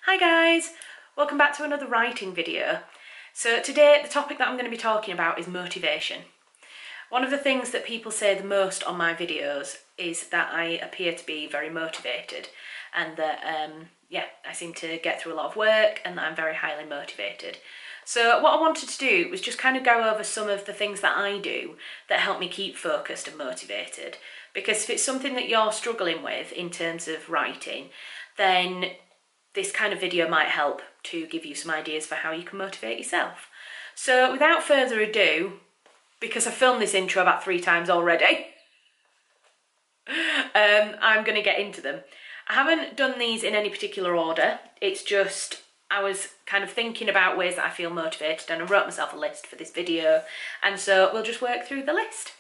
Hi guys, welcome back to another writing video. So today the topic that I'm going to be talking about is motivation. One of the things that people say the most on my videos is that I appear to be very motivated and that I seem to get through a lot of work and that I'm very highly motivated. So what I wanted to do was just kind of go over some of the things that I do that help me keep focused and motivated, because if it's something that you're struggling with in terms of writing, then this kind of video might help to give you some ideas for how you can motivate yourself. So without further ado, because I filmed this intro about 3 times already, I'm going to get into them. I haven't done these in any particular order. It's just I was kind of thinking about ways that I feel motivated and I wrote myself a list for this video, and so we'll just work through the list.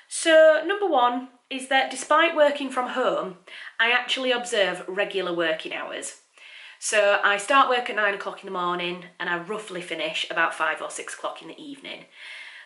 So number 1 is that despite working from home, I actually observe regular working hours. So I start work at 9 o'clock in the morning and I roughly finish about 5 or 6 o'clock in the evening.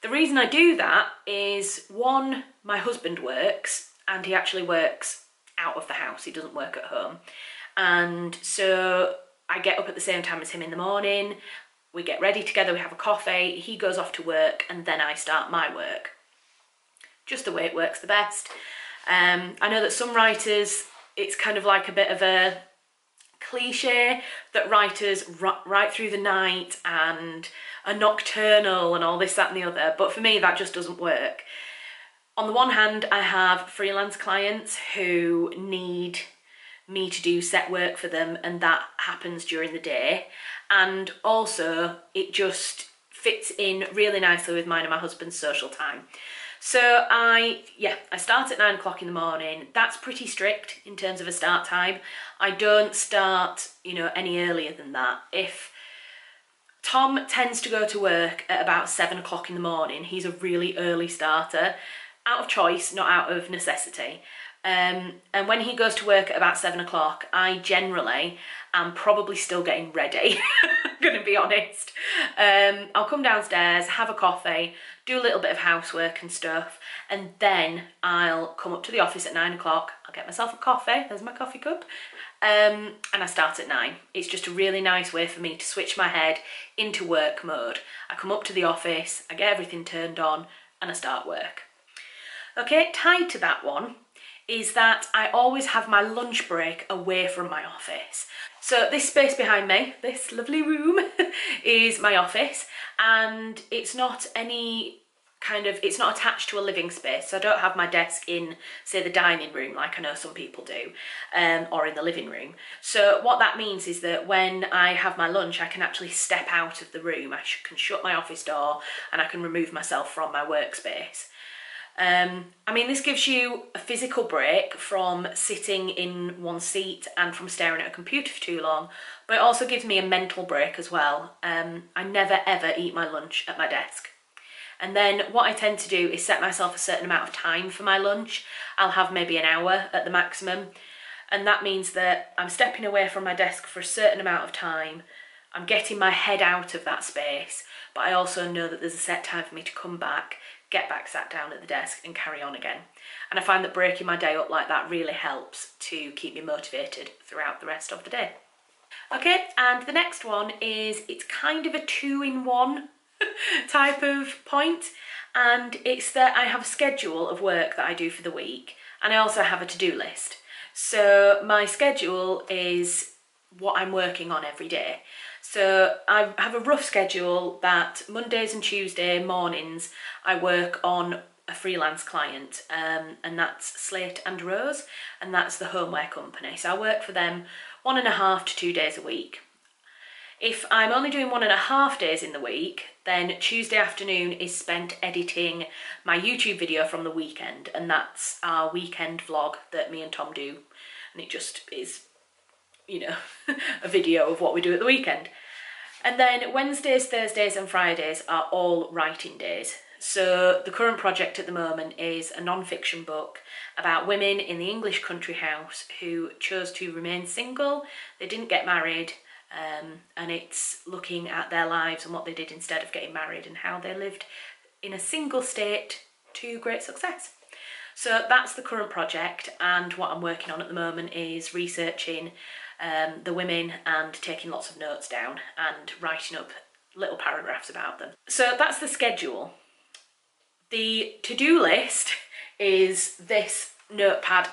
The reason I do that is, one, my husband works and he actually works out of the house, he doesn't work at home. And so I get up at the same time as him in the morning, we get ready together, we have a coffee, he goes off to work and then I start my work. Just the way it works the best. I know that some writers, it's kind of like a bit of a cliche that writers write through the night and are nocturnal and all this, that and the other, but for me that just doesn't work. On the one hand, I have freelance clients who need me to do set work for them and that happens during the day, and also it just fits in really nicely with mine and my husband's social time. So I start at 9 o'clock in the morning. That's pretty strict in terms of a start time. I don't start, any earlier than that. If Tom tends to go to work at about 7 o'clock in the morning, he's a really early starter, out of choice, not out of necessity. And when he goes to work at about 7 o'clock, I generally am probably still getting ready, I'm gonna be honest. I'll come downstairs, have a coffee, do a little bit of housework and stuff, and then I'll come up to the office at 9 o'clock, I'll get myself a coffee, there's my coffee cup, and I start at 9. It's just a really nice way for me to switch my head into work mode. I come up to the office, I get everything turned on, and I start work. Okay, tied to that one is that I always have my lunch break away from my office. So this space behind me, this lovely room, is my office, and it's not it's not attached to a living space. So I don't have my desk in, say, the dining room like I know some people do, or in the living room. So what that means is that when I have my lunch, I can actually step out of the room. I can shut my office door and I can remove myself from my workspace. This gives you a physical break from sitting in one seat and from staring at a computer for too long, but it also gives me a mental break as well. I never ever eat my lunch at my desk. And then what I tend to do is set myself a certain amount of time for my lunch. I'll have maybe an hour at the maximum, and that means that I'm stepping away from my desk for a certain amount of time. I'm getting my head out of that space, but I also know that there's a set time for me to come back, get back sat down at the desk and carry on again. And I find that breaking my day up like that really helps to keep me motivated throughout the rest of the day. Okay, and the next one is, it's kind of a 2-in-1 type of point, and it's that I have a schedule of work that I do for the week, and I also have a to-do list. So my schedule is what I'm working on every day. So I have a rough schedule that Mondays and Tuesday mornings I work on a freelance client, and that's Slate and Rose, and that's the homeware company. So I work for them 1.5 to 2 days a week. If I'm only doing 1.5 days in the week, then Tuesday afternoon is spent editing my YouTube video from the weekend, and that's our weekend vlog that me and Tom do, and it just is, a video of what we do at the weekend. And then Wednesdays, Thursdays and Fridays are all writing days. So the current project at the moment is a non-fiction book about women in the English country house who chose to remain single. They didn't get married, and it's looking at their lives and what they did instead of getting married and how they lived in a single state to great success. So that's the current project, and what I'm working on at the moment is researching the women and taking lots of notes down and writing up little paragraphs about them. So that's the schedule. The to-do list is this notepad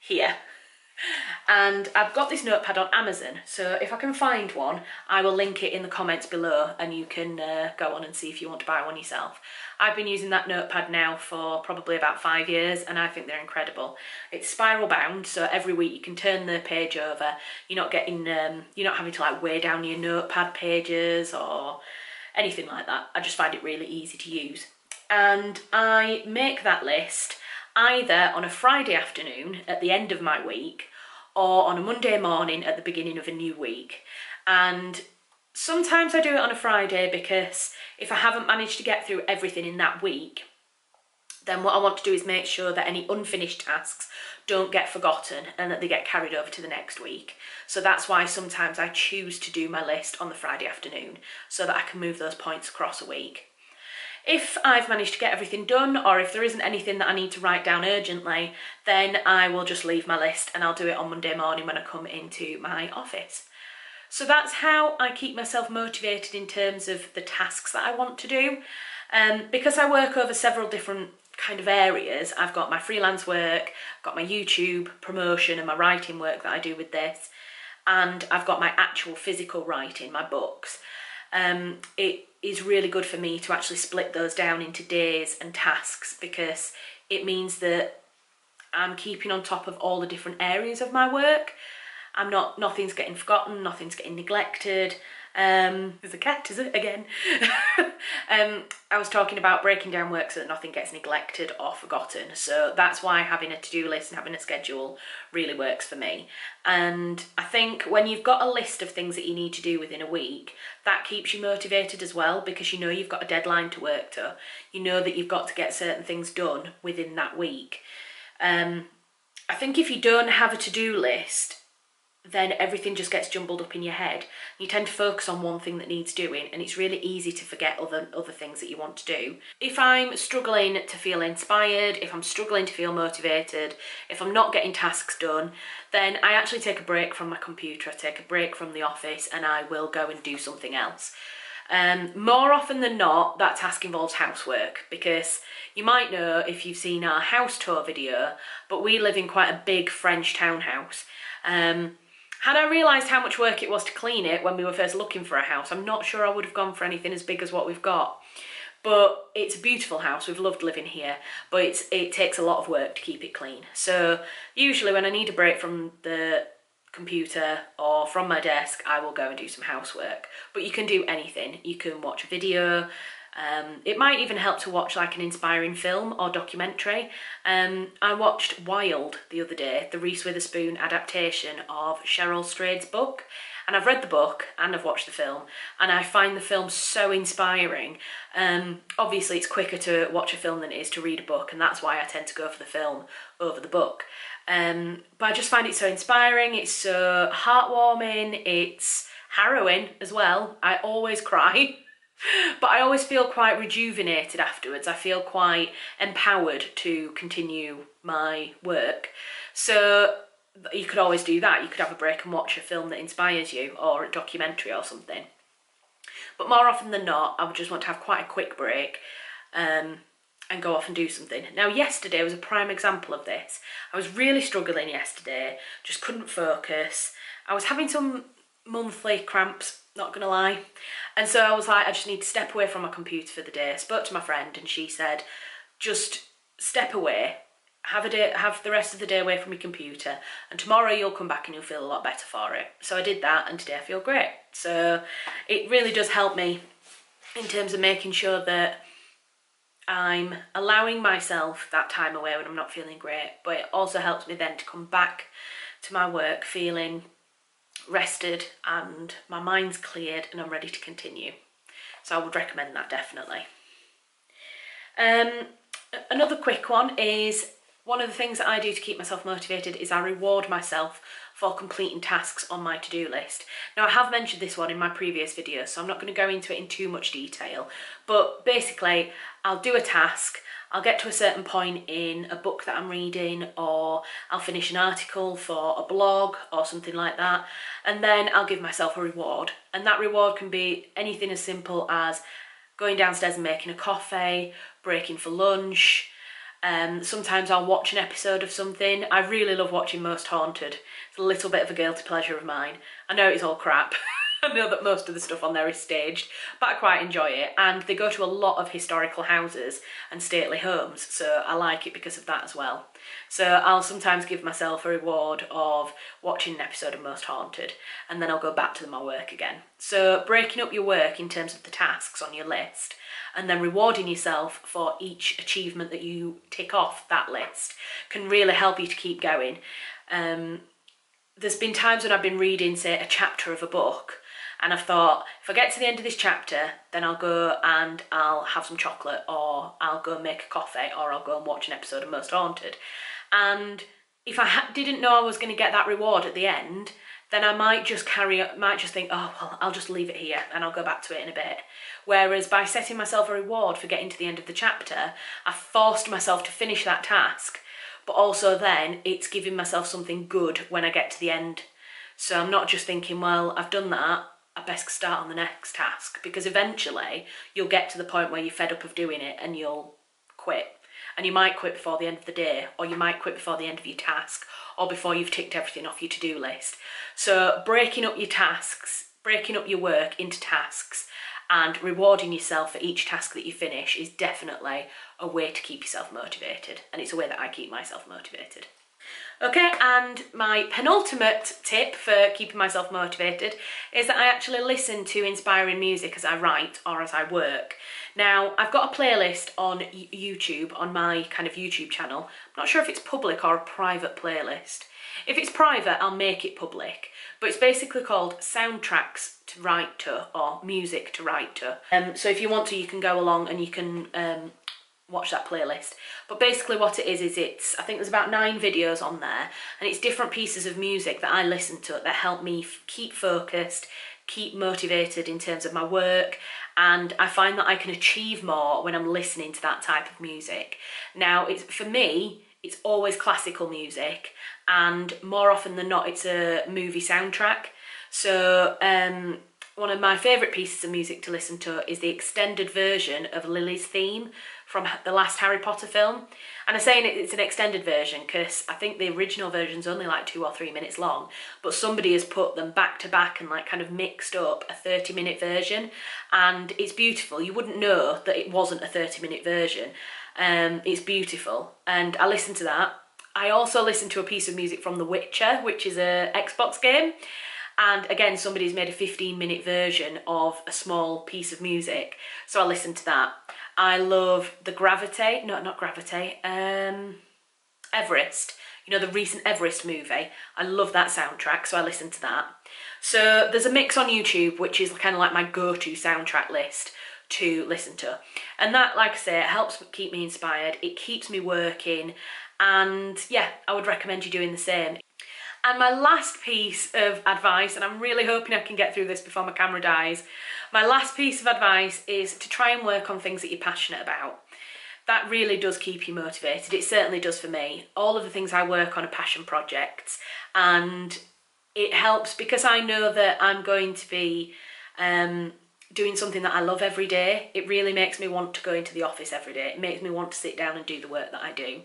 here. And I've got this notepad on Amazon, so if I can find one, I will link it in the comments below and you can go on and see if you want to buy one yourself. I've been using that notepad now for probably about 5 years and I think they're incredible. It's spiral bound, so every week you can turn the page over. You're not getting, you're not having to like weigh down your notepad pages or anything like that. I just find it really easy to use. And I make that list either on a Friday afternoon at the end of my week or on a Monday morning at the beginning of a new week. And sometimes I do it on a Friday because if I haven't managed to get through everything in that week, then what I want to do is make sure that any unfinished tasks don't get forgotten and that they get carried over to the next week. So that's why sometimes I choose to do my list on the Friday afternoon so that I can move those points across a week. If I've managed to get everything done, or if there isn't anything that I need to write down urgently, then I will just leave my list and I'll do it on Monday morning when I come into my office. So that's how I keep myself motivated in terms of the tasks that I want to do. Because I work over several different kind of areas, I've got my freelance work, I've got my YouTube promotion and my writing work that I do with this, and I've got my actual physical writing, my books. It is really good for me to actually split those down into days and tasks because it means that I'm keeping on top of all the different areas of my work. Nothing's getting forgotten, nothing's getting neglected. There's a cat, is it? Again. I was talking about breaking down work so that nothing gets neglected or forgotten. So that's why having a to-do list and having a schedule really works for me. And I think when you've got a list of things that you need to do within a week, that keeps you motivated as well because you know you've got a deadline to work to. You know that you've got to get certain things done within that week. I think if you don't have a to-do list, then everything just gets jumbled up in your head. You tend to focus on one thing that needs doing and it's really easy to forget other things that you want to do. If I'm struggling to feel inspired, if I'm struggling to feel motivated, if I'm not getting tasks done, then I actually take a break from my computer, I take a break from the office and I will go and do something else. More often than not, that task involves housework because you might know if you've seen our house tour video, but we live in quite a big French townhouse. Had I realised how much work it was to clean it when we were first looking for a house, I'm not sure I would have gone for anything as big as what we've got. But it's a beautiful house, we've loved living here, but it takes a lot of work to keep it clean. So usually when I need a break from the computer or from my desk, I will go and do some housework. But you can do anything. You can watch a video. It might even help to watch like an inspiring film or documentary. I watched Wild the other day, the Reese Witherspoon adaptation of Cheryl Strayed's book. And I've read the book and I've watched the film and I find the film so inspiring. Obviously it's quicker to watch a film than it is to read a book and that's why I tend to go for the film over the book. But I just find it so inspiring, it's so heartwarming, it's harrowing as well. I always cry. But I always feel quite rejuvenated afterwards. I feel quite empowered to continue my work. So you could always do that. You could have a break and watch a film that inspires you or a documentary or something. But more often than not, I would just want to have quite a quick break and go off and do something. Now yesterday was a prime example of this. I was really struggling yesterday, just couldn't focus. I was having some monthly cramps, not gonna lie. And so I was like, I just need to step away from my computer for the day. I spoke to my friend and she said, just step away, have the rest of the day away from your computer and tomorrow you'll come back and you'll feel a lot better for it. So I did that and today I feel great. So it really does help me in terms of making sure that I'm allowing myself that time away when I'm not feeling great, but it also helps me then to come back to my work feeling rested and my mind's cleared and I'm ready to continue. So I would recommend that definitely. Another quick one is, one of the things that I do to keep myself motivated is I reward myself for completing tasks on my to-do list. Now, I have mentioned this one in my previous video, so I'm not going to go into it in too much detail, but basically I'll do a task, I'll get to a certain point in a book that I'm reading, or I'll finish an article for a blog or something like that, and then I'll give myself a reward. And that reward can be anything as simple as going downstairs and making a coffee, breaking for lunch. Sometimes I'll watch an episode of something. I really love watching Most Haunted. It's a little bit of a guilty pleasure of mine. I know it's all crap. I know that most of the stuff on there is staged, but I quite enjoy it. And they go to a lot of historical houses and stately homes, so I like it because of that as well. So I'll sometimes give myself a reward of watching an episode of Most Haunted, and then I'll go back to my work again. So breaking up your work in terms of the tasks on your list, and then rewarding yourself for each achievement that you tick off that list can really help you to keep going. There's been times when I've been reading, say, a chapter of a book, and I've thought, if I get to the end of this chapter, then I'll go and I'll have some chocolate, or I'll go and make a coffee, or I'll go and watch an episode of Most Haunted. And if I didn't know I was going to get that reward at the end, then I might just think, oh, well, I'll just leave it here and I'll go back to it in a bit. Whereas by setting myself a reward for getting to the end of the chapter, I forced myself to finish that task, but also then it's giving myself something good when I get to the end. So I'm not just thinking, well, I've done that, I best start on the next task, because eventually you'll get to the point where you're fed up of doing it and you'll quit. And you might quit before the end of the day, or you might quit before the end of your task, or before you've ticked everything off your to-do list. So breaking up your tasks, breaking up your work into tasks, and rewarding yourself for each task that you finish is definitely a way to keep yourself motivated, and it's a way that I keep myself motivated. Okay, and my penultimate tip for keeping myself motivated is that I actually listen to inspiring music as I write or as I work. Now, I've got a playlist on YouTube, on my kind of YouTube channel. I'm not sure if it's public or a private playlist. If it's private, I'll make it public, but it's basically called Soundtracks to Write To, or Music to Write To. So if you want to, you can go along and you can watch that playlist. But basically what it is I think there's about 9 videos on there, and it's different pieces of music that I listen to that help me keep focused, keep motivated in terms of my work, and I find that I can achieve more when I'm listening to that type of music. Now, for me, it's always classical music, and more often than not, it's a movie soundtrack. So one of my favourite pieces of music to listen to is the extended version of Lily's theme from the last Harry Potter film. And I'm saying it's an extended version because I think the original version's only like 2 or 3 minutes long, but somebody has put them back to back and like kind of mixed up a 30-minute version, and it's beautiful. You wouldn't know that it wasn't a 30-minute version. It's beautiful, and I listen to that. I also listen to a piece of music from The Witcher, which is a Xbox game. And again, somebody's made a 15-minute version of a small piece of music, so I listen to that. I love Everest. You know, the recent Everest movie. I love that soundtrack, so I listen to that. So there's a mix on YouTube, which is kind of like my go-to soundtrack list to listen to. And that, like I say, it helps keep me inspired, it keeps me working, and yeah, I would recommend you doing the same. And my last piece of advice, and I'm really hoping I can get through this before my camera dies, my last piece of advice is to try and work on things that you're passionate about. That really does keep you motivated. It certainly does for me. All of the things I work on are passion projects, and it helps because I know that I'm going to be doing something that I love every day. It really makes me want to go into the office every day. It makes me want to sit down and do the work that I do.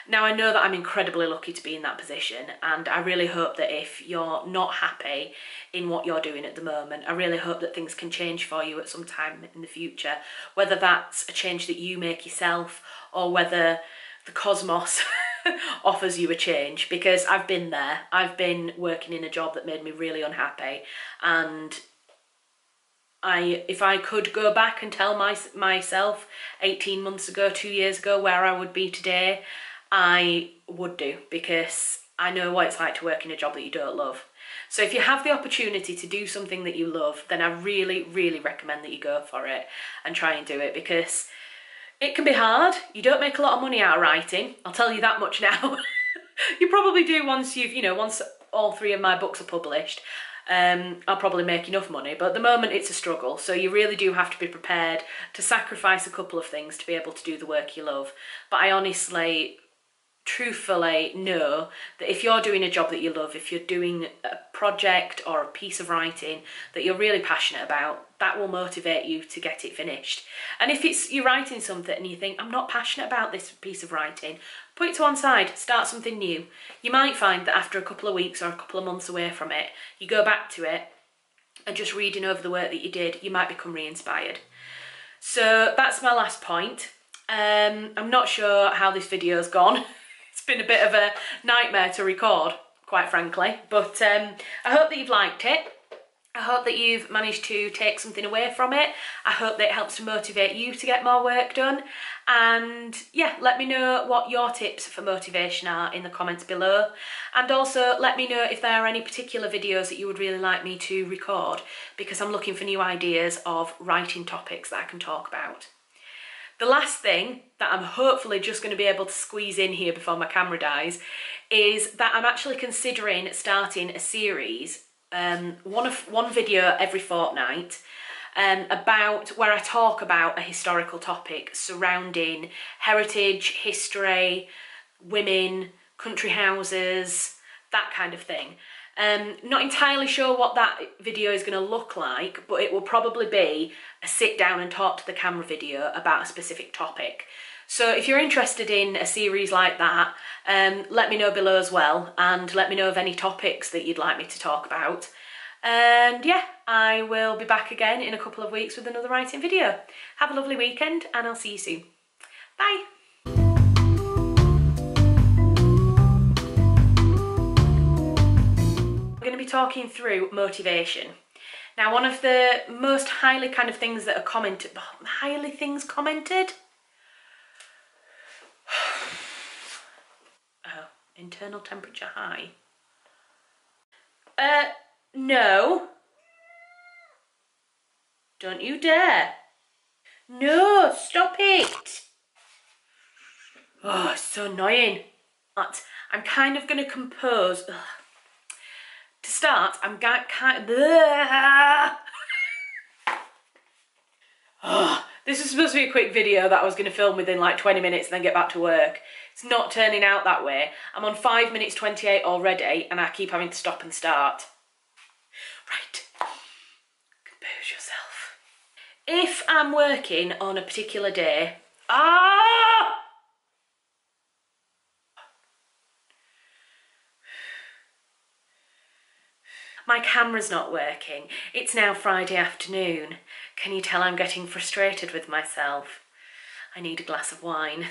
Now, I know that I'm incredibly lucky to be in that position, and I really hope that if you're not happy in what you're doing at the moment, I really hope that things can change for you at some time in the future, whether that's a change that you make yourself or whether the cosmos offers you a change, because I've been there. I've been working in a job that made me really unhappy, and if I could go back and tell myself 18 months ago, 2 years ago, where I would be today, I would do, because I know what it's like to work in a job that you don't love. So if you have the opportunity to do something that you love, then I really, really recommend that you go for it and try and do it, because it can be hard. You don't make a lot of money out of writing, I'll tell you that much now. You probably do once all 3 of my books are published, I'll probably make enough money, but at the moment it's a struggle, so you really do have to be prepared to sacrifice a couple of things to be able to do the work you love. But I honestly, truthfully know that if you're doing a job that you love, if you're doing a project or a piece of writing that you're really passionate about, that will motivate you to get it finished. And if it's you're writing something and you think, I'm not passionate about this piece of writing, put it to one side, start something new. You might find that after a couple of weeks or a couple of months away from it, you go back to it and just reading over the work that you did, you might become re-inspired. So that's my last point. I'm not sure how this video's gone. It's been a bit of a nightmare to record, quite frankly, but I hope that you've liked it. I hope that you've managed to take something away from it. I hope that it helps to motivate you to get more work done. And yeah, let me know what your tips for motivation are in the comments below. And also let me know if there are any particular videos that you would really like me to record, because I'm looking for new ideas of writing topics that I can talk about. The last thing that I'm hopefully just going to be able to squeeze in here before my camera dies is that I'm actually considering starting a series, one video every fortnight, about where I talk about a historical topic surrounding heritage, history, women, country houses, that kind of thing. Not entirely sure what that video is going to look like, but it will probably be a sit down and talk to the camera video about a specific topic. So if you're interested in a series like that, let me know below as well, and let me know of any topics that you'd like me to talk about. And yeah, I will be back again in a couple of weeks with another writing video. Have a lovely weekend, and I'll see you soon. Bye! We're going to be talking through motivation. Now, one of the most highly kind of things that are commented, commented? Oh, internal temperature high. No. Don't you dare. No, stop it. Oh, it's so annoying. But I'm kind of going to compose. Ugh. To start, I'm kind of... Oh, this is supposed to be a quick video that I was going to film within like 20 minutes and then get back to work. It's not turning out that way. I'm on 5 minutes 28 already and I keep having to stop and start. Right, compose yourself. If I'm working on a particular day, my camera's not working. It's now Friday afternoon. Can you tell I'm getting frustrated with myself? I need a glass of wine.